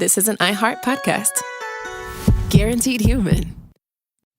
This is an iHeart podcast. Guaranteed human.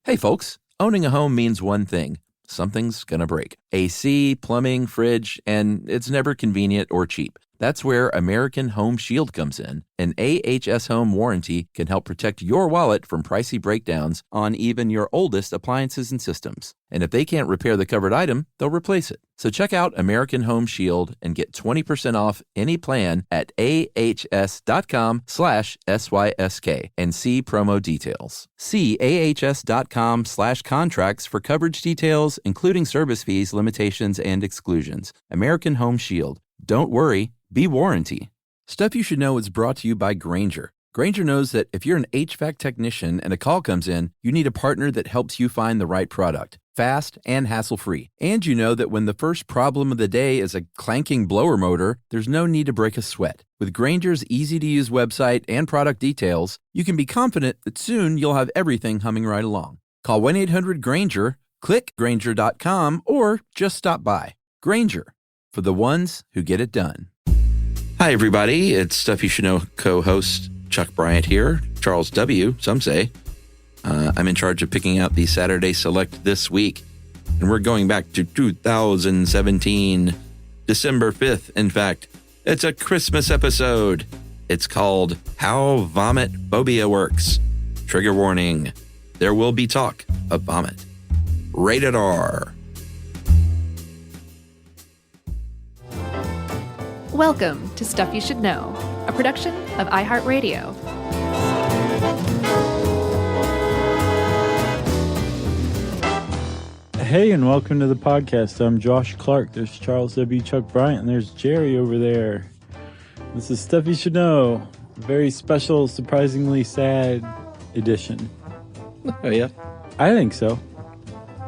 Hey folks, owning a home means one thing. Something's gonna break. AC, plumbing, fridge, and it's never convenient or cheap. That's where American Home Shield comes in. An AHS Home warranty can help protect your wallet from pricey breakdowns on even your oldest appliances and systems. And if they can't repair the covered item, they'll replace it. So check out American Home Shield and get 20% off any plan at ahs.com/SYSK and see promo details. See ahs.com/contracts for coverage details, including service fees, limitations, and exclusions. American Home Shield. Don't worry, be warranty. Stuff You Should Know is brought to you by Grainger. Grainger knows that if you're an HVAC technician and a call comes in, you need a partner that helps you find the right product, fast and hassle-free. And you know that when the first problem of the day is a clanking blower motor, there's no need to break a sweat. With Grainger's easy-to-use website and product details, you can be confident that soon you'll have everything humming right along. Call 1-800-GRAINGER, click Grainger.com, or just stop by. Grainger, for the ones who get it done. Hi, everybody. It's Stuff You Should Know co-host Chuck Bryant here. Charles W., some say. I'm in charge of picking out the Saturday Select this week. And we're going back to 2017, December 5th. In fact, it's a Christmas episode. It's called How Vomit Phobia Works. Trigger warning. There will be talk of vomit. Rated R. Welcome to Stuff You Should Know, a production of iHeartRadio. Hey, and welcome to the podcast. I'm Josh Clark. There's Charles W. Chuck Bryant, and there's Jerry over there. This is Stuff You Should Know, a very special, surprisingly sad edition. Oh, yeah? I think so.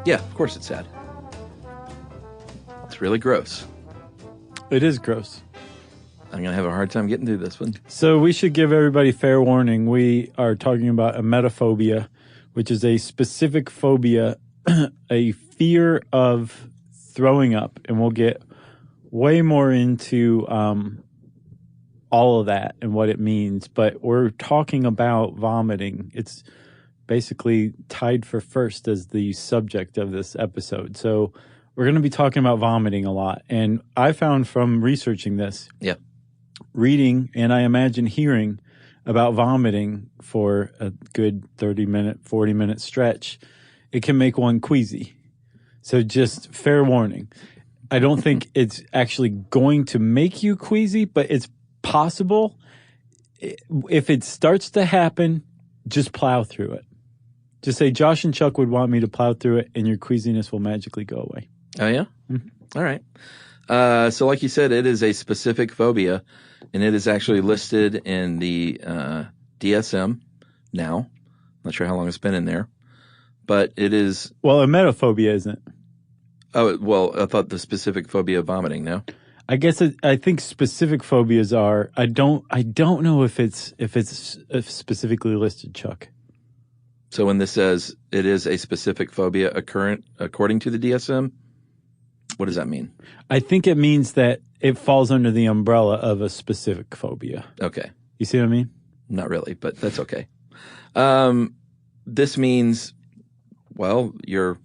Yeah, of course it's sad. It's really gross. It is gross. I'm going to have a hard time getting through this one. So we should give everybody fair warning. We are talking about emetophobia, which is a specific phobia, a fear of throwing up. And we'll get way more into all of that and what it means. But we're talking about vomiting. It's basically tied for first as the subject of this episode. So we're going to be talking about vomiting a lot. And I found from researching this, reading, and I imagine hearing about vomiting for a good 30-minute, 40-minute stretch, it can make one queasy. So just fair warning. I don't think it's actually going to make you queasy, but it's possible. If it starts to happen, just plow through it. Just say, Josh and Chuck would want me to plow through it, and your queasiness will magically go away. Oh, yeah? Mm-hmm. All right. So like you said, it is a specific phobia, and it is actually listed in the DSM now. Not sure how long it's been in there, but it is. Well, emetophobia isn't. Oh, well, I thought the specific phobia of vomiting, no? I guess I think specific phobias are. I don't know if it's specifically listed, Chuck. So when this says it is a specific phobia according to the DSM, what does that mean? I think it means that it falls under the umbrella of a specific phobia. Okay. You see what I mean? Not really, but that's okay. This means, well, you're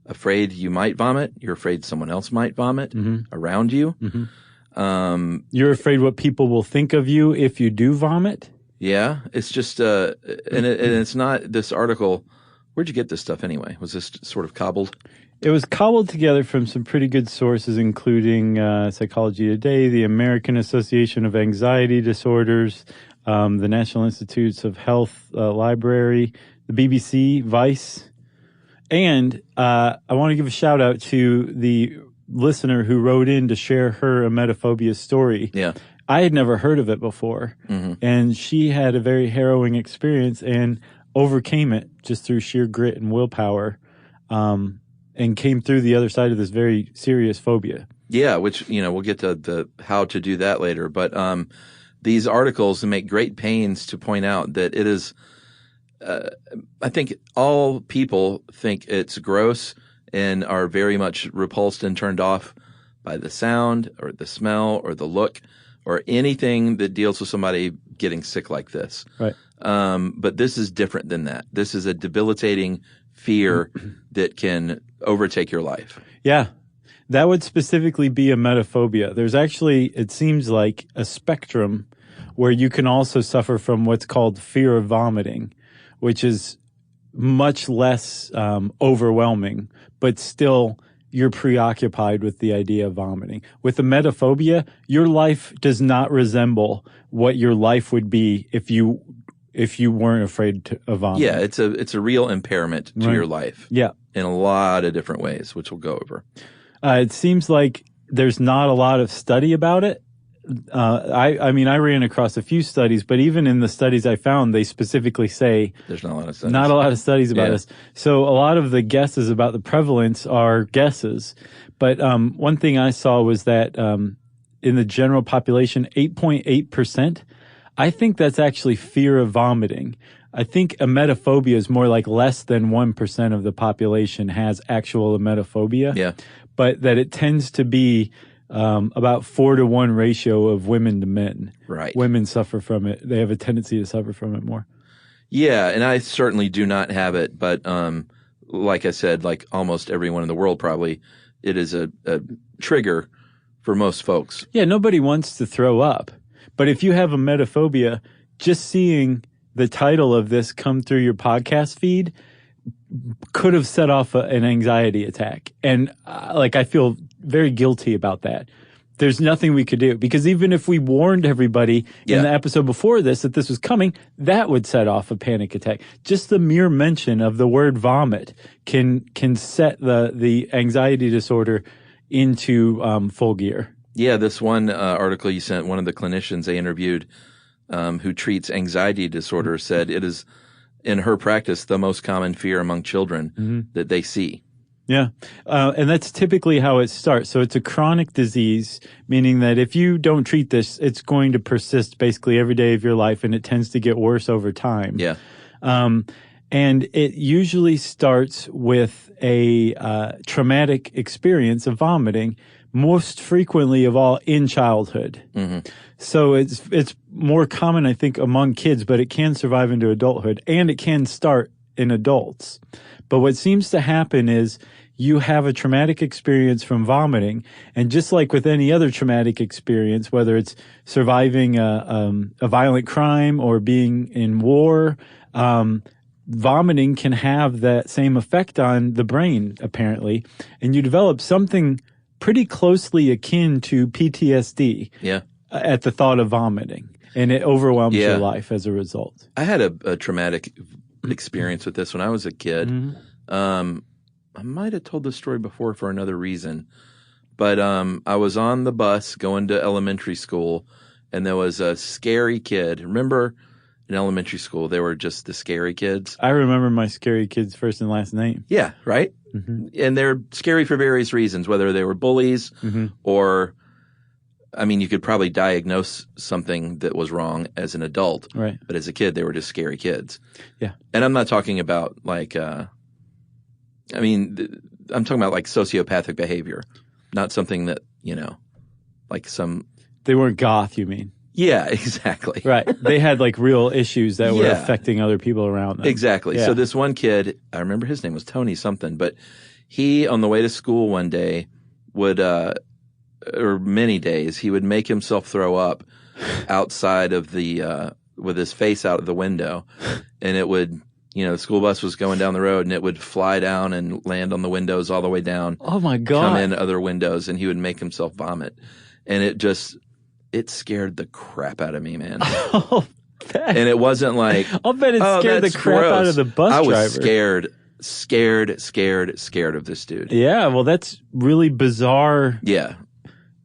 afraid you might vomit. You're afraid someone else might vomit around you. Mm-hmm. You're afraid what people will think of you if you do vomit? Yeah. It's just, and it's not this article. Where'd you get this stuff anyway? Was this sort of cobbled? It was cobbled together from some pretty good sources, including Psychology Today, the American Association of Anxiety Disorders, the National Institutes of Health Library, the BBC, Vice. And I want to give a shout out to the listener who wrote in to share her emetophobia story. Yeah. I had never heard of it before. Mm-hmm. And she had a very harrowing experience and overcame it just through sheer grit and willpower. And came through the other side of this very serious phobia. Yeah, which, we'll get to the how to do that later. But these articles make great pains to point out that it is, I think all people think it's gross and are very much repulsed and turned off by the sound or the smell or the look or anything that deals with somebody getting sick like this. Right. But this is different than that. This is a debilitating fear that can overtake your life. Yeah. That would specifically be emetophobia. There's actually, it seems like, a spectrum where you can also suffer from what's called fear of vomiting, which is much less overwhelming, but still you're preoccupied with the idea of vomiting. With emetophobia, your life does not resemble what your life would be if you weren't afraid of vomiting. Yeah, it's a real impairment to your life. Yeah. In a lot of different ways, which we'll go over. It seems like there's not a lot of study about it. I mean, I ran across a few studies, but even in the studies I found, they specifically say there's not a lot of studies. Not a lot of studies about this. So a lot of the guesses about the prevalence are guesses. But one thing I saw was that in the general population, 8.8%, I think that's actually fear of vomiting. I think emetophobia is more like less than 1% of the population has actual emetophobia. Yeah. But that it tends to be about 4-to-1 ratio of women to men. Right. Women suffer from it. They have a tendency to suffer from it more. Yeah, and I certainly do not have it, but like I said, like almost everyone in the world probably, it is a trigger for most folks. Yeah, nobody wants to throw up. But if you have emetophobia, just seeing the title of this come through your podcast feed could have set off an anxiety attack. And I feel very guilty about that. There's nothing we could do because even if we warned everybody in the episode before this that this was coming, that would set off a panic attack. Just the mere mention of the word vomit can set the anxiety disorder into full gear. Yeah, this one article you sent, one of the clinicians they interviewed who treats anxiety disorder said it is, in her practice, the most common fear among children that they see. Yeah. And that's typically how it starts. So it's a chronic disease, meaning that if you don't treat this, it's going to persist basically every day of your life, and it tends to get worse over time. Yeah. And it usually starts with a traumatic experience of vomiting, most frequently of all in childhood. Mm-hmm. So it's more common, I think, among kids, but it can survive into adulthood, and it can start in adults. But what seems to happen is you have a traumatic experience from vomiting, and just like with any other traumatic experience, whether it's surviving a violent crime or being in war, vomiting can have that same effect on the brain, apparently, and you develop something pretty closely akin to PTSD at the thought of vomiting, and it overwhelms your life as a result. I had a traumatic experience with this when I was a kid. Mm-hmm. I might have told this story before for another reason, but I was on the bus going to elementary school, and there was a scary kid. Remember, in elementary school, they were just the scary kids. I remember my scary kid's first and last name. Yeah, right? Mm-hmm. And they're scary for various reasons, whether they were bullies or, I mean, you could probably diagnose something that was wrong as an adult. Right. But as a kid, they were just scary kids. Yeah. And I'm not talking about like, I'm talking about like sociopathic behavior, not something that, like some. They weren't goth, you mean? Yeah, exactly. Right. They had like real issues that were affecting other people around them. Exactly. Yeah. So this one kid, I remember his name was Tony something, but he, on the way to school one day, would, or many days, he would make himself throw up outside of the, with his face out of the window. And it would, the school bus was going down the road, and it would fly down and land on the windows all the way down. Oh my God. Come in other windows, and he would make himself vomit. And it scared the crap out of me, man. Oh, and it wasn't like, I'll bet it scared the crap out of the bus driver. I was scared of this dude. Yeah, well, that's really bizarre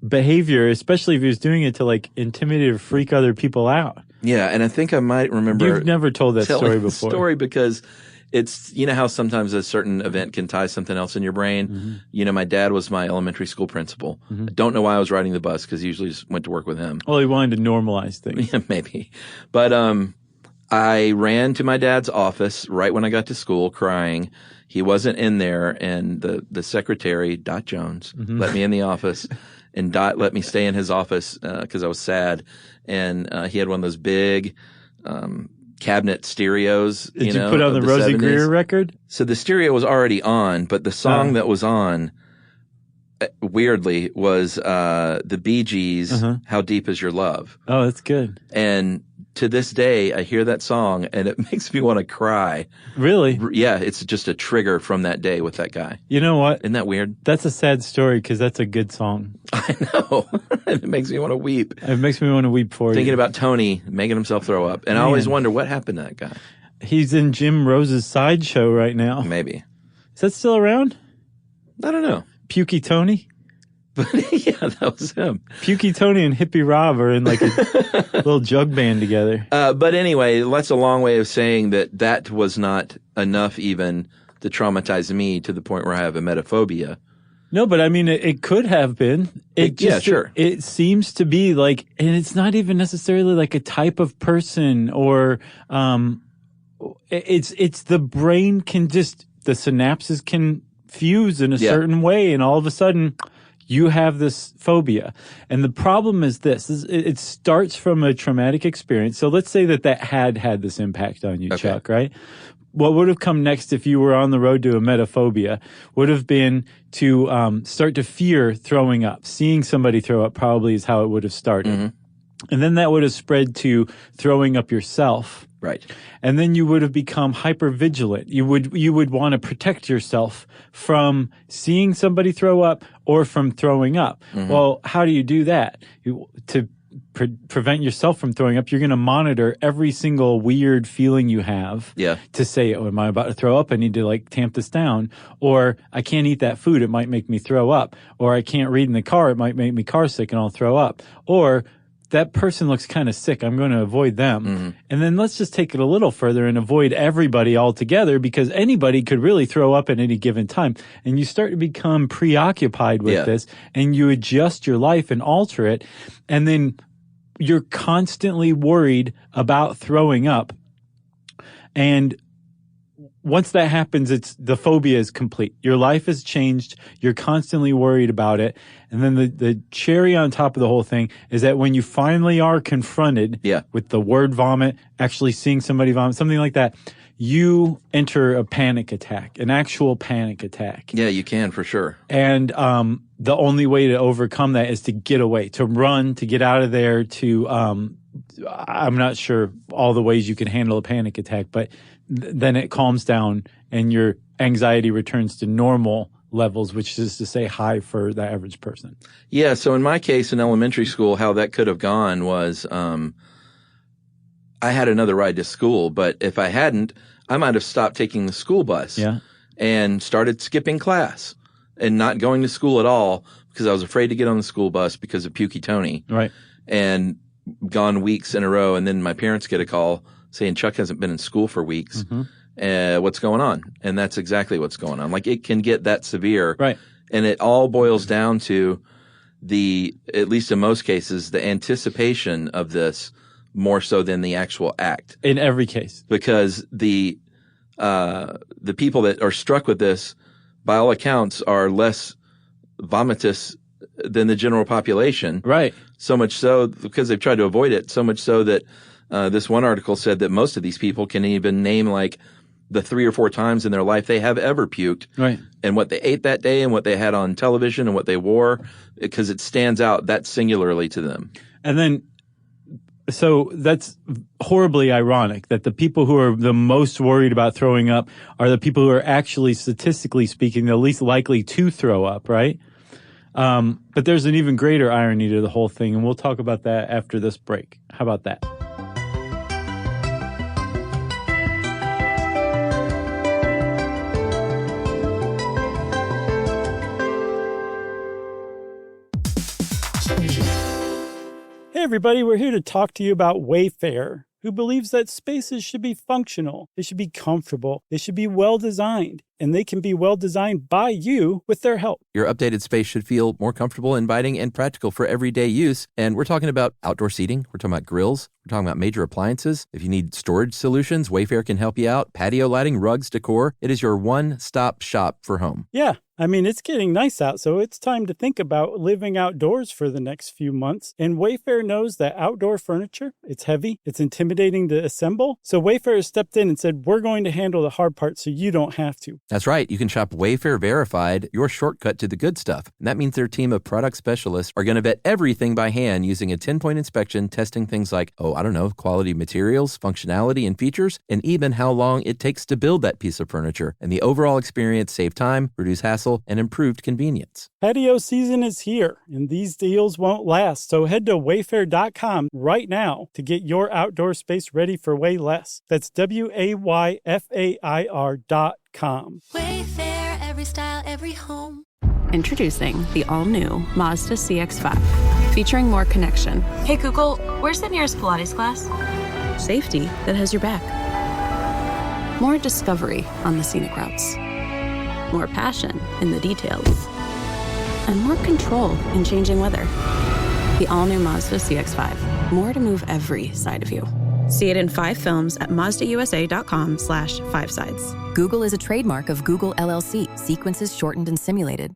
behavior, especially if he was doing it to like intimidate or freak other people out. Yeah, and I think I might remember. You've never told that story before. Story because it's, how sometimes a certain event can tie something else in your brain. Mm-hmm. My dad was my elementary school principal. Mm-hmm. I don't know why I was riding the bus because I usually just went to work with him. Well, he wanted to normalize things. Yeah, maybe. But I ran to my dad's office right when I got to school crying. He wasn't in there, and the secretary, Dot Jones, let me in the office. and let me stay in his office because I was sad. And he had one of those big cabinet stereos. Did you put on the Rosie 70s. Greer record? So the stereo was already on, but the song that was on, weirdly, was the Bee Gees, How Deep Is Your Love? Oh, that's good. And to this day, I hear that song, and it makes me want to cry. Really? Yeah, it's just a trigger from that day with that guy. You know what? Isn't that weird? That's a sad story because that's a good song. I know. It makes me want to weep. It makes me want to weep for you. Thinking about Tony making himself throw up. And I always wonder what happened to that guy. He's in Jim Rose's sideshow right now. Maybe. Is that still around? I don't know. Pukey Tony? But yeah, that was him. Pukey Tony and Hippie Rob are in like a little jug band together. But anyway, that's a long way of saying that was not enough even to traumatize me to the point where I have emetophobia. No, but I mean, it could have been. Yeah, sure. It seems to be like, and it's not even necessarily like a type of person or, it's the brain can just, the synapses can fuse in a certain way, and all of a sudden you have this phobia. And the problem is this, it starts from a traumatic experience. So let's say that had this impact on you, Chuck, right? What would have come next if you were on the road to emetophobia would have been to start to fear throwing up. Seeing somebody throw up probably is how it would have started. And then that would have spread to throwing up yourself. Right. And then you would have become hypervigilant. You would want to protect yourself from seeing somebody throw up or from throwing up. Well, how do you do that? To prevent yourself from throwing up, you're going to monitor every single weird feeling you have to say, oh, am I about to throw up? I need to like tamp this down. Or I can't eat that food. It might make me throw up. Or I can't read in the car. It might make me car sick and I'll throw up. Or that person looks kind of sick. I'm going to avoid them. And then let's just take it a little further and avoid everybody altogether because anybody could really throw up at any given time. And you start to become preoccupied with this and you adjust your life and alter it. And then you're constantly worried about throwing up. And once that happens, the phobia is complete. Your life has changed. You're constantly worried about it. And then the cherry on top of the whole thing is that when you finally are confronted with the word vomit, actually seeing somebody vomit, something like that, you enter a panic attack, an actual panic attack. Yeah, you can for sure. And the only way to overcome that is to get away, to run, to get out of there, I'm not sure all the ways you can handle a panic attack, but then it calms down and your anxiety returns to normal levels, which is to say high for the average person. Yeah. So in my case in elementary school, how that could have gone was, I had another ride to school, but if I hadn't, I might have stopped taking the school bus and started skipping class and not going to school at all because I was afraid to get on the school bus because of Pukey Tony. Right. And gone weeks in a row. And then my parents get a call saying Chuck hasn't been in school for weeks. What's going on? And that's exactly what's going on. Like it can get that severe. Right. And it all boils down to at least in most cases, the anticipation of this more so than the actual act. In every case. Because the people that are struck with this, by all accounts, are less vomitous than the general population. Right. So much so, because they've tried to avoid it, so much so that this one article said that most of these people can even name like the 3 or 4 times in their life they have ever puked. Right. And what they ate that day and what they had on television and what they wore, because it stands out that singularly to them. And then, so that's horribly ironic that the people who are the most worried about throwing up are the people who are actually, statistically speaking, the least likely to throw up, right? But there's an even greater irony to the whole thing, and we'll talk about that after this break. How about that? Hey everybody, we're here to talk to you about Wayfair, who believes that spaces should be functional, they should be comfortable, they should be well designed, and they can be well designed by you with their help. Your updated space should feel more comfortable, inviting, and practical for everyday use. And we're talking about outdoor seating. We're talking about grills. We're talking about major appliances. If you need storage solutions, Wayfair can help you out. Patio lighting, rugs, decor. It is your one-stop shop for home. Yeah. I mean, it's getting nice out, so it's time to think about living outdoors for the next few months. And Wayfair knows that outdoor furniture, it's heavy, it's intimidating to assemble. So Wayfair has stepped in and said, we're going to handle the hard part so you don't have to. That's right. You can shop Wayfair Verified, your shortcut to the good stuff. And that means their team of product specialists are going to vet everything by hand using a 10-point inspection, testing things like, quality materials, functionality, and features, and even how long it takes to build that piece of furniture. And the overall experience save time, reduce hassle, and improved convenience. Patio season is here, and these deals won't last. So head to wayfair.com right now to get your outdoor space ready for way less. That's WAYFAIR.com. Wayfair, every style, every home. Introducing the all-new Mazda CX-5, featuring more connection. Hey Google, where's the nearest Pilates class? Safety that has your back. More discovery on the scenic routes. More passion in the details. And more control in changing weather. The all-new Mazda CX-5. More to move every side of you. See it in 5 films at MazdaUSA.com/5sides. Google is a trademark of Google LLC. Sequences shortened and simulated.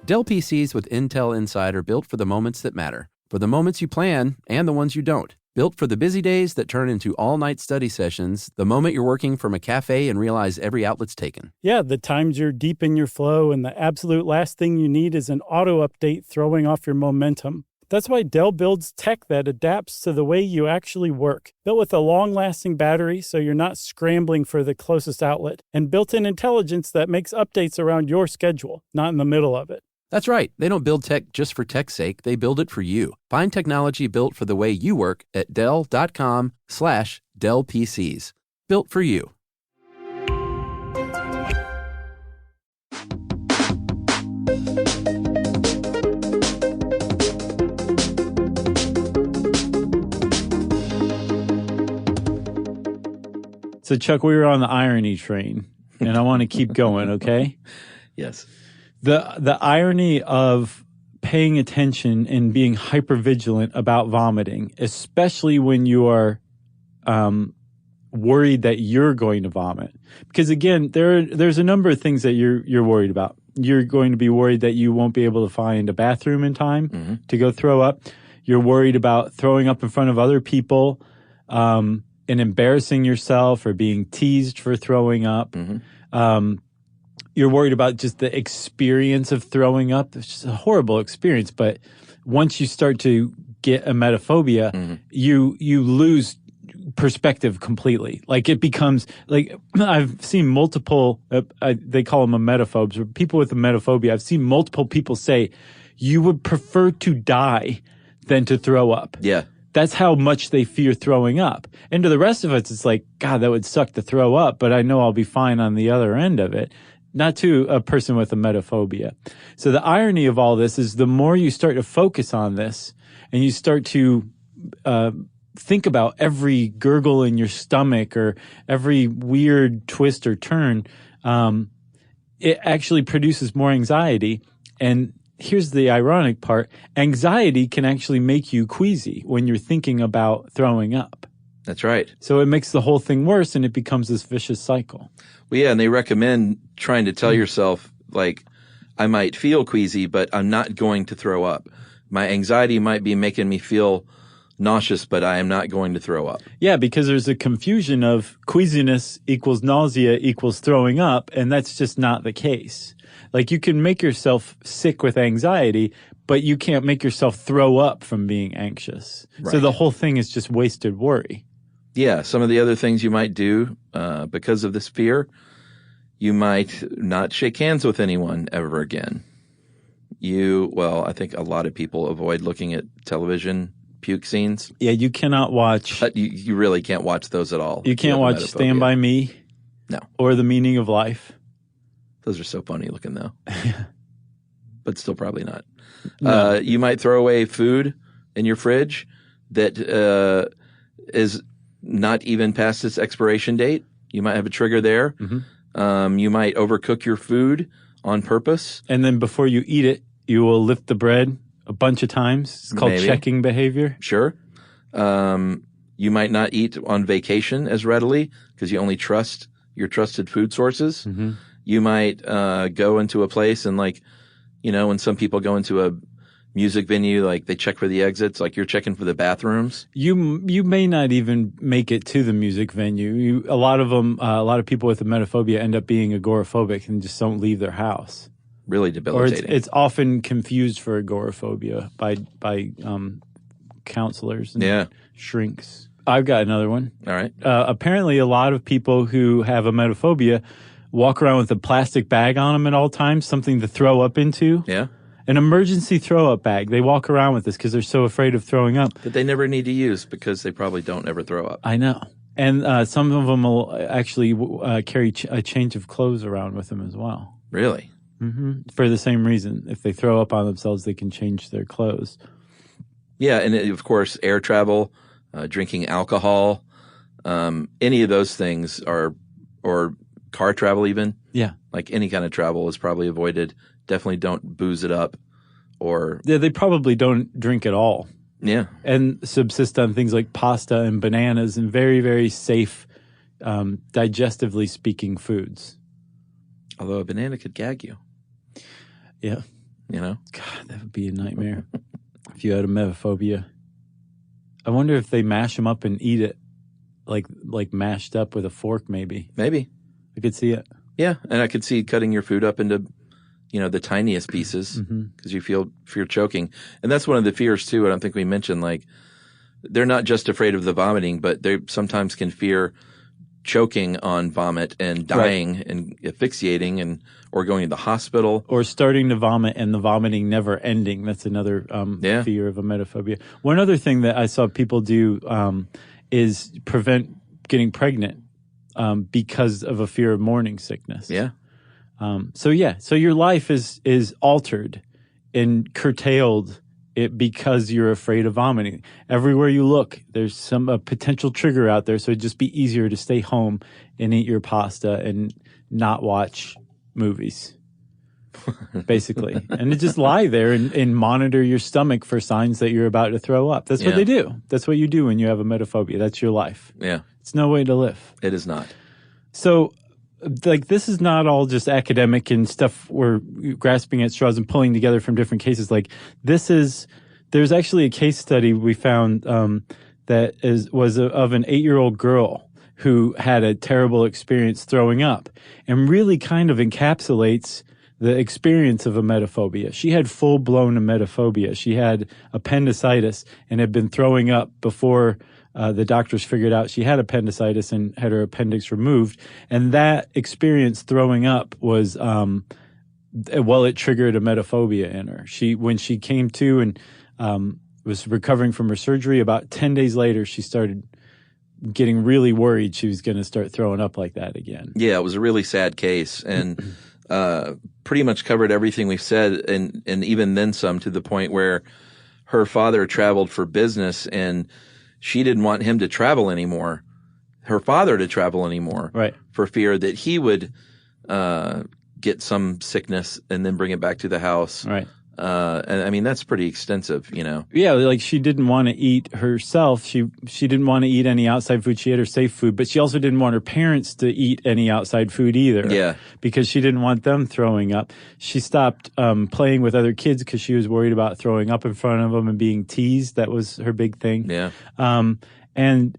Dell PCs with Intel Inside are built for the moments that matter. For the moments you plan and the ones you don't. Built for the busy days that turn into all-night study sessions, the moment you're working from a cafe and realize every outlet's taken. Yeah, the times you're deep in your flow and the absolute last thing you need is an auto update throwing off your momentum. That's why Dell builds tech that adapts to the way you actually work. Built with a long-lasting battery so you're not scrambling for the closest outlet, and built-in intelligence that makes updates around your schedule, not in the middle of it. That's right. They don't build tech just for tech's sake. They build it for you. Find technology built for the way you work at Dell.com/Dell PCs. Built for you. So, Chuck, we were on the irony train, and I want to keep going, okay? Yes. The irony of paying attention and being hypervigilant about vomiting, especially when you are worried that you're going to vomit. Because, again, there's a number of things that you're worried about. You're going to be worried that you won't be able to find a bathroom in time to go throw up. You're worried about throwing up in front of other people, and embarrassing yourself or being teased for throwing up. You're worried about just the experience of throwing up. It's just a horrible experience. But once you start to get emetophobia, you lose perspective completely. Like it becomes like I've seen multiple, they call them emetophobes, or people with emetophobia. I've seen multiple people say, you would prefer to die than to throw up. Yeah. That's how much they fear throwing up. And to the rest of us, it's like, God, that would suck to throw up, but I know I'll be fine on the other end of it. Not to a person with emetophobia. So the irony of all this is the more you start to focus on this and you start to think about every gurgle in your stomach or every weird twist or turn, it actually produces more anxiety. And here's the ironic part. Anxiety can actually make you queasy when you're thinking about throwing up. That's right. So it makes the whole thing worse and it becomes this vicious cycle. Well, yeah, and they recommend trying to tell yourself, like, I might feel queasy, but I'm not going to throw up. My anxiety might be making me feel nauseous, but I am not going to throw up. Yeah, because there's a confusion of queasiness equals nausea equals throwing up, and that's just not the case. Like, you can make yourself sick with anxiety, but you can't make yourself throw up from being anxious. Right. So the whole thing is just wasted worry. Yeah, some of the other things you might do because of this fear, you might not shake hands with anyone ever again. I think a lot of people avoid looking at television puke scenes. Yeah, you cannot watch. But you really can't watch those at all. You can't watch Stand By Me. No. Or The Meaning of Life. Those are so funny looking, though. But still probably not. No. You might throw away food in your fridge that is not even past its expiration date. You might have a trigger there. You might overcook your food on purpose. And then before you eat it, you will lift the bread a bunch of times. It's called checking behavior. Sure. You might not eat on vacation as readily because you only trust your trusted food sources. You might go into a place and like, when some people go into a music venue, like they check for the exits, like you're checking for the bathrooms. You may not even make it to the music venue. A lot of people with emetophobia end up being agoraphobic and just don't leave their house. Really debilitating. Or it's often confused for agoraphobia by counselors and shrinks. I've got another one. All right. Apparently, a lot of people who have emetophobia walk around with a plastic bag on them at all times, something to throw up into. Yeah. An emergency throw-up bag. They walk around with this because they're so afraid of throwing up. That they never need to use because they probably don't ever throw up. I know. And some of them will actually carry a change of clothes around with them as well. Really? Mm-hmm. For the same reason. If they throw up on themselves, they can change their clothes. Yeah, and of course, air travel, drinking alcohol, any of those things or car travel even. Yeah. Like any kind of travel is probably avoided. Definitely don't booze it up or... Yeah, they probably don't drink at all. Yeah. And subsist on things like pasta and bananas and very, very safe, digestively speaking foods. Although a banana could gag you. Yeah. God, that would be a nightmare if you had emetophobia. I wonder if they mash them up and eat it like mashed up with a fork maybe. Maybe. I could see it. Yeah, and I could see cutting your food up into, the tiniest pieces because you fear choking. And that's one of the fears too. I don't think we mentioned, like, they're not just afraid of the vomiting, but they sometimes can fear choking on vomit and dying and asphyxiating or going to the hospital. Or starting to vomit and the vomiting never ending. That's another fear of emetophobia. One other thing that I saw people do is prevent getting pregnant because of a fear of morning sickness. Yeah. So your life is altered and curtailed because you're afraid of vomiting. Everywhere you look, there's a potential trigger out there, so it'd just be easier to stay home and eat your pasta and not watch movies, basically. And to just lie there and monitor your stomach for signs that you're about to throw up. That's what they do. That's what you do when you have emetophobia. That's your life. Yeah. It's no way to live. It is not. So, this is not all just academic and stuff we're grasping at straws and pulling together from different cases. There's actually a case study we found that was of an 8-year-old girl who had a terrible experience throwing up and really kind of encapsulates the experience of emetophobia. She had full-blown emetophobia. She had appendicitis and had been throwing up before the doctors figured out she had appendicitis and had her appendix removed. And that experience throwing up was, it triggered emetophobia in her. When she came to and was recovering from her surgery, about 10 days later, she started getting really worried she was going to start throwing up like that again. Yeah, it was a really sad case and pretty much covered everything we've said and even then some, to the point where her father traveled for business and she didn't want him to travel anymore, her father to travel anymore, right? For fear that he would get some sickness and then bring it back to the house. Right. And I mean, that's pretty extensive, Yeah, like she didn't want to eat herself. She didn't want to eat any outside food. She had her safe food, but she also didn't want her parents to eat any outside food either. Yeah. Because she didn't want them throwing up. She stopped playing with other kids because she was worried about throwing up in front of them and being teased. That was her big thing. Yeah. And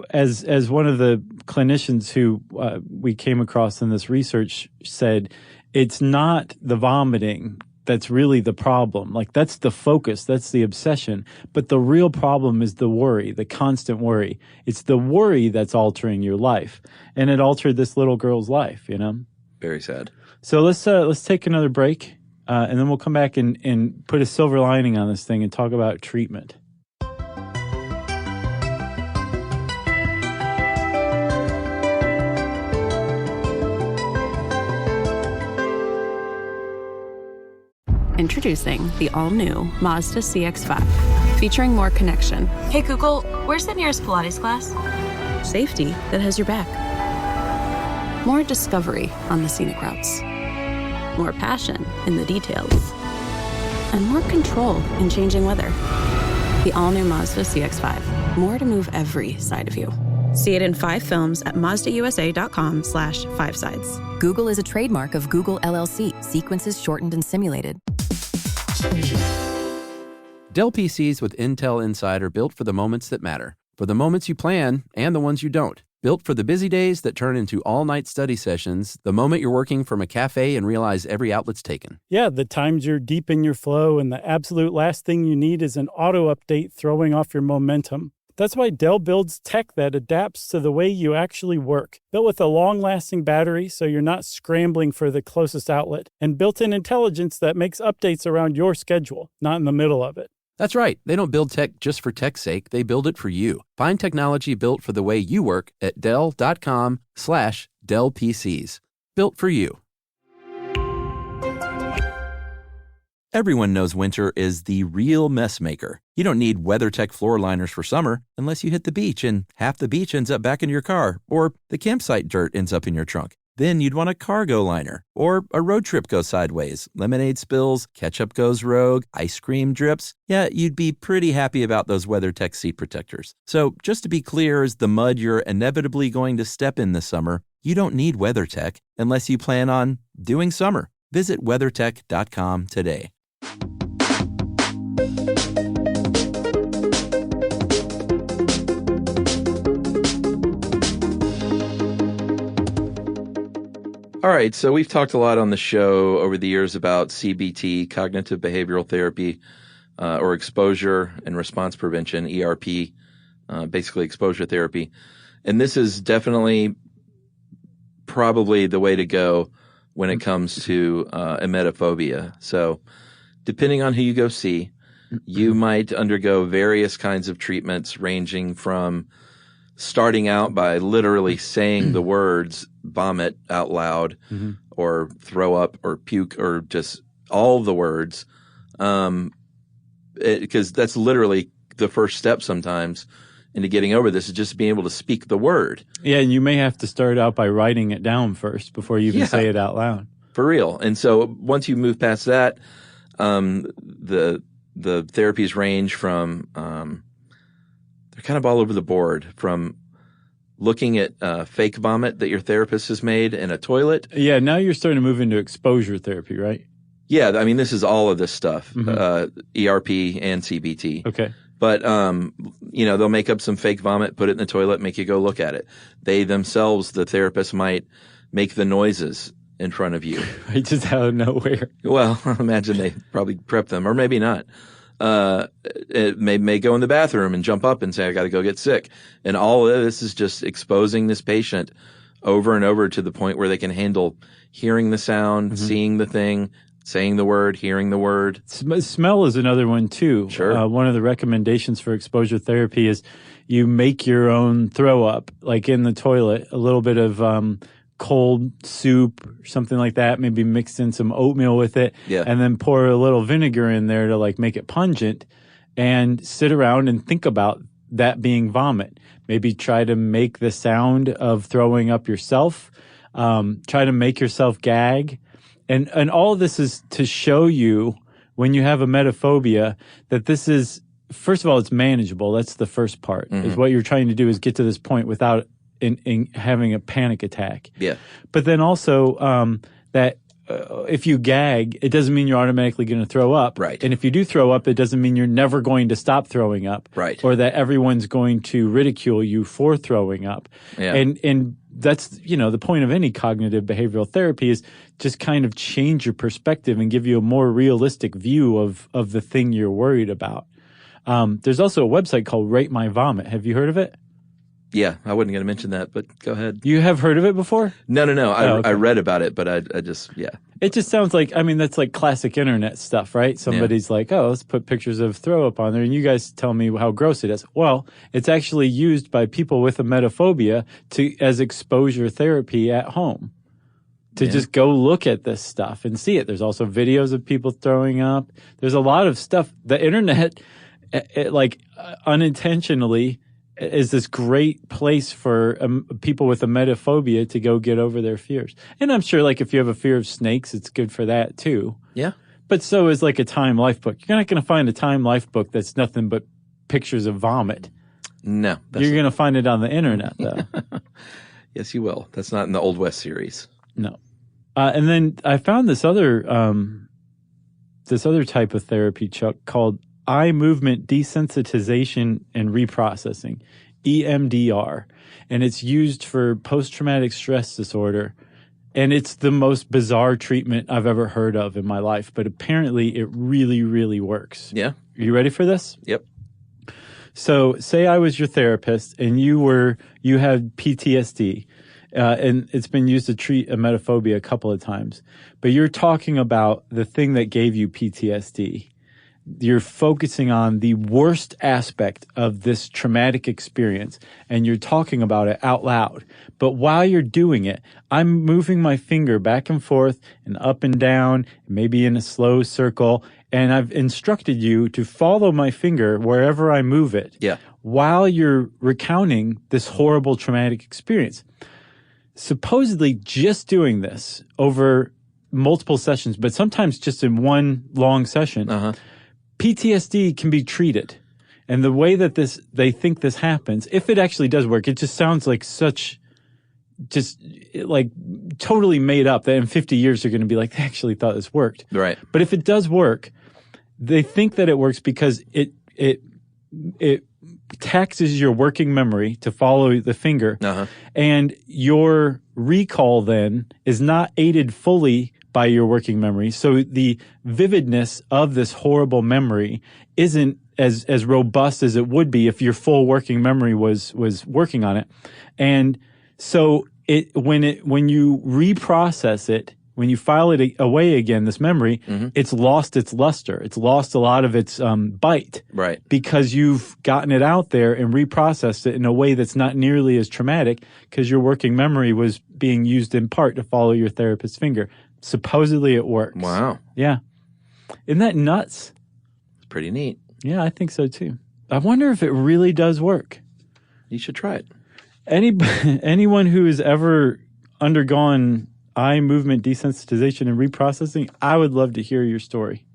as one of the clinicians who we came across in this research said, it's not the vomiting that's really the problem. Like, that's the focus. That's the obsession. But the real problem is the worry, the constant worry. It's the worry that's altering your life. And it altered this little girl's life, Very sad. So let's take another break, and then we'll come back and put a silver lining on this thing and talk about treatment. Introducing the all-new Mazda CX-5, featuring more connection. Hey Google, where's the nearest Pilates class? Safety that has your back. More discovery on the scenic routes. More passion in the details. And more control in changing weather. The all-new Mazda CX-5. More to move every side of you. See it in 5 films at mazdausa.com/5sides. Google is a trademark of Google LLC. Sequences shortened and simulated. Dell PCs with Intel Inside are built for the moments that matter, for the moments you plan and the ones you don't. Built for the busy days that turn into all-night study sessions, the moment you're working from a cafe and realize every outlet's taken. Yeah, the times you're deep in your flow and the absolute last thing you need is an auto update throwing off your momentum. That's why Dell builds tech that adapts to the way you actually work. Built with a long-lasting battery so you're not scrambling for the closest outlet, and built-in intelligence that makes updates around your schedule, not in the middle of it. That's right. They don't build tech just for tech's sake. They build it for you. Find technology built for the way you work at Dell.com/Dell PCs. Built for you. Everyone knows winter is the real mess maker. You don't need WeatherTech floor liners for summer unless you hit the beach and half the beach ends up back in your car, or the campsite dirt ends up in your trunk. Then you'd want a cargo liner, or a road trip goes sideways, lemonade spills, ketchup goes rogue, ice cream drips. Yeah, you'd be pretty happy about those WeatherTech seat protectors. So just to be clear, as the mud you're inevitably going to step in this summer, you don't need WeatherTech unless you plan on doing summer. Visit WeatherTech.com today. All right, so we've talked a lot on the show over the years about CBT, cognitive behavioral therapy, or exposure and response prevention, ERP, basically exposure therapy. And this is definitely probably the way to go when it comes to emetophobia. So depending on who you go see, you might undergo various kinds of treatments ranging from starting out by literally saying the words vomit out loud, or throw up or puke, or just all the words, because that's literally the first step sometimes into getting over this, is just being able to speak the word. Yeah, and you may have to start out by writing it down first before you even say it out loud. For real. And so once you move past that, the therapies range from they're kind of all over the board, from looking at fake vomit that your therapist has made in a toilet. Yeah, now you're starting to move into exposure therapy, right? Yeah, I mean, this is all of this stuff, ERP and CBT. Okay. But, they'll make up some fake vomit, put it in the toilet, make you go look at it. They themselves, the therapist, might make the noises in front of you. Right, just out of nowhere. Well, I imagine they probably prep them, or maybe not. It may go in the bathroom and jump up and say, I got to go get sick. And all of this is just exposing this patient over and over to the point where they can handle hearing the sound, seeing the thing, saying the word, hearing the word. Smell is another one too. Sure. One of the recommendations for exposure therapy is you make your own throw up, like in the toilet, a little bit of cold soup or something like that, maybe mixed in some oatmeal with it, and then pour a little vinegar in there to like make it pungent, and sit around and think about that being vomit. Maybe try to make the sound of throwing up yourself, try to make yourself gag. And all of this is to show you, when you have emetophobia, that this is, first of all, it's manageable. That's the first part, is what you're trying to do is get to this point without in having a panic attack. Yeah. But then also that if you gag, it doesn't mean you're automatically going to throw up. Right. And if you do throw up, it doesn't mean you're never going to stop throwing up. Right. Or that everyone's going to ridicule you for throwing up. Yeah. And that's, the point of any cognitive behavioral therapy is just kind of change your perspective and give you a more realistic view of the thing you're worried about. There's also a website called Rate My Vomit. Have you heard of it? Yeah, I wasn't going to mention that, but go ahead. You have heard of it before? No. Okay. I read about it, but I just. It just sounds like, that's like classic internet stuff, right? Somebody's like, oh, let's put pictures of throw up on there, and you guys tell me how gross it is. Well, it's actually used by people with emetophobia as exposure therapy at home. To just go look at this stuff and see it. There's also videos of people throwing up. There's a lot of stuff. The internet, unintentionally, is this great place for people with emetophobia to go get over their fears. And I'm sure, if you have a fear of snakes, it's good for that too. Yeah. But so is a Time Life book. You're not going to find a Time Life book that's nothing but pictures of vomit. No. You're going to find it on the internet, though. Yes, you will. That's not in the Old West series. No. And then I found this other type of therapy, Chuck, called eye movement desensitization and reprocessing, EMDR. And it's used for post-traumatic stress disorder. And it's the most bizarre treatment I've ever heard of in my life. But apparently it really, really works. Yeah. Are you ready for this? Yep. So say I was your therapist and you had PTSD. And it's been used to treat emetophobia a couple of times. But you're talking about the thing that gave you PTSD. You're focusing on the worst aspect of this traumatic experience, and you're talking about it out loud. But while you're doing it, I'm moving my finger back and forth and up and down, maybe in a slow circle, and I've instructed you to follow my finger wherever I move it. Yeah. While you're recounting this horrible traumatic experience. Supposedly just doing this over multiple sessions, but sometimes just in one long session, PTSD can be treated. And the way that they think this happens, if it actually does work, it just sounds like like totally made up that in 50 years they're going to be like, they actually thought this worked. Right. But if it does work, they think that it works because it taxes your working memory to follow the finger. And your recall then is not aided fully by your working memory. So the vividness of this horrible memory isn't as robust as it would be if your full working memory was working on it. And so when you reprocess it, when you file it away again, this memory, it's lost its luster. It's lost a lot of its bite. Right. Because you've gotten it out there and reprocessed it in a way that's not nearly as traumatic because your working memory was being used in part to follow your therapist's finger. Supposedly it works. Wow. Yeah. Isn't that nuts? It's pretty neat. Yeah, I think so too. I wonder if it really does work. You should try it. Anyone who has ever undergone eye movement desensitization and reprocessing, I would love to hear your story,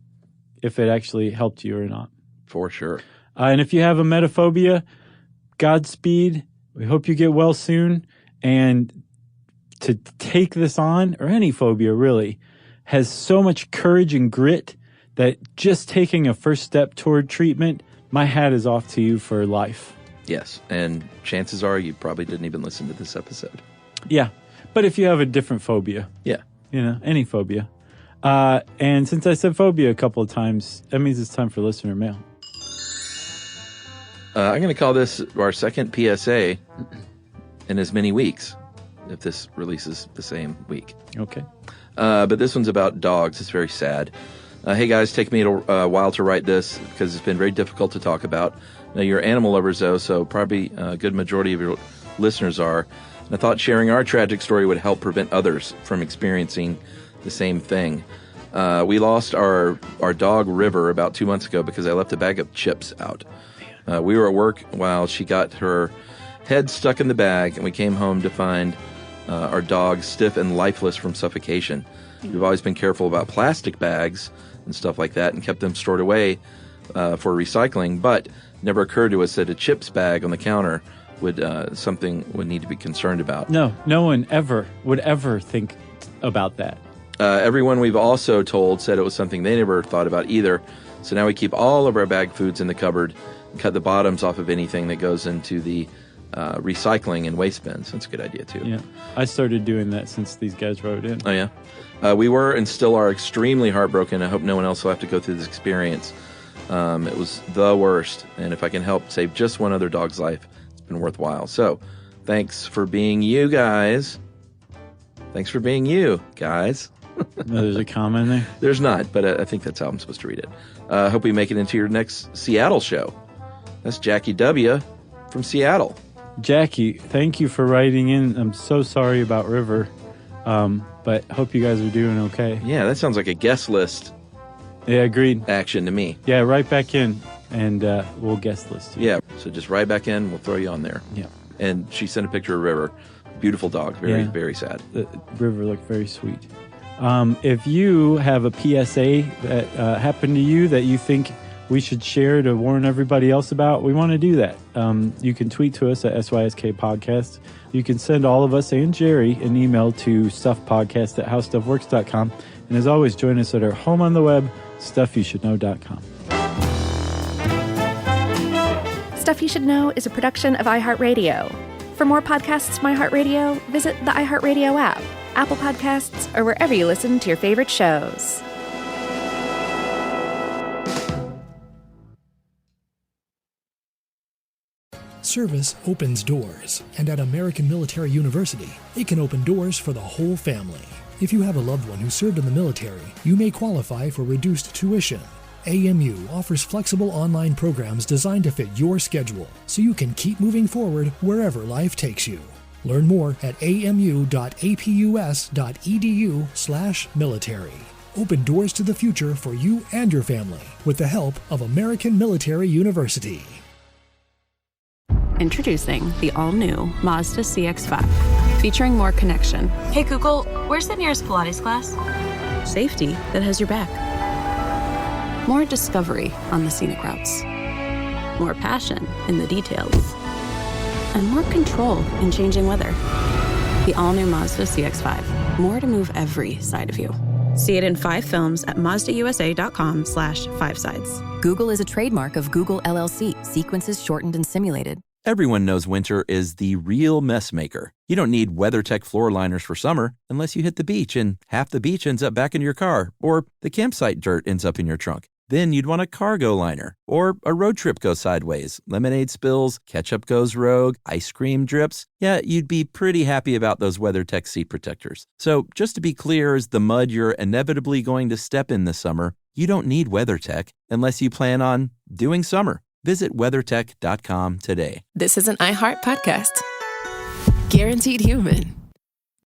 if it actually helped you or not. For sure. And if you have emetophobia, Godspeed. We hope you get well soon. And to take this on, or any phobia really, has so much courage and grit that just taking a first step toward treatment, my hat is off to you for life. Yes, and chances are you probably didn't even listen to this episode. Yeah. But if you have a different phobia. Yeah. Any phobia. And since I said phobia a couple of times, that means it's time for listener mail. I'm going to call this our second PSA in as many weeks, if this releases the same week. Okay. But this one's about dogs. It's very sad. Hey guys, take me a while to write this because it's been very difficult to talk about. Now, you're animal lovers, though, so probably a good majority of your listeners are. And I thought sharing our tragic story would help prevent others from experiencing the same thing. We lost our dog, River, about 2 months ago because I left a bag of chips out. We were at work while she got her head stuck in the bag, and we came home to find our dog stiff and lifeless from suffocation. We've always been careful about plastic bags and stuff like that and kept them stored away for recycling, but never occurred to us that a chips bag on the counter would need to be concerned about. No one would ever think about that. Everyone we've also told said it was something they never thought about either. So now we keep all of our bag foods in the cupboard and cut the bottoms off of anything that goes into the recycling and waste bins. That's a good idea, too. Yeah. I started doing that since these guys wrote in. Oh, yeah? We were and still are extremely heartbroken. I hope no one else will have to go through this experience. It was the worst. And if I can help save just one other dog's life, it's been worthwhile. So thanks for being you guys. Thanks for being you guys. There's a comma in there? There's not, but I think that's how I'm supposed to read it. Hope we make it into your next Seattle show. That's Jackie W. from Seattle. Jackie, thank you for writing in. I'm so sorry about River, but hope you guys are doing okay. Yeah, that sounds like a guest list. Yeah, agreed. Action to me. Yeah, write back in, and we'll guest list you. Yeah, so just write back in. We'll throw you on there. Yeah. And she sent a picture of River. Beautiful dog. Very, very sad. The River looked very sweet. If you have a PSA that happened to you that you think we should share to warn everybody else about, we want to do that. You can tweet to us at SYSK Podcast. You can send all of us and Jerry an email to stuffpodcast@howstuffworks.com. And as always, join us at our home on the web, stuffyoushouldknow.com. Stuff You Should Know is a production of iHeartRadio. For more podcasts from iHeartRadio, visit the iHeartRadio app, Apple Podcasts, or wherever you listen to your favorite shows. Service opens doors, and at American Military University, it can open doors for the whole family. If you have a loved one who served in the military, you may qualify for reduced tuition. AMU offers flexible online programs designed to fit your schedule, so you can keep moving forward wherever life takes you. Learn more at amu.apus.edu/military. Open doors to the future for you and your family with the help of American Military University. Introducing the all-new Mazda CX-5, featuring more connection, Hey Google, where's the nearest Pilates class? safety that has your back, more discovery on the scenic routes, more passion in the details, and more control in changing weather. The all-new Mazda CX-5, more to move every side of you. See it in 5 films at mazdausa.com/5sides. Google is a trademark of Google LLC, sequences shortened and simulated. Everyone knows winter is the real mess maker. You don't need WeatherTech floor liners for summer unless you hit the beach and half the beach ends up back in your car, or the campsite dirt ends up in your trunk. Then you'd want a cargo liner, or a road trip goes sideways, lemonade spills, ketchup goes rogue, ice cream drips. Yeah, you'd be pretty happy about those WeatherTech seat protectors. So just to be clear, as the mud you're inevitably going to step in this summer, you don't need WeatherTech unless you plan on doing summer. Visit WeatherTech.com today. This is an iHeart podcast. Guaranteed human.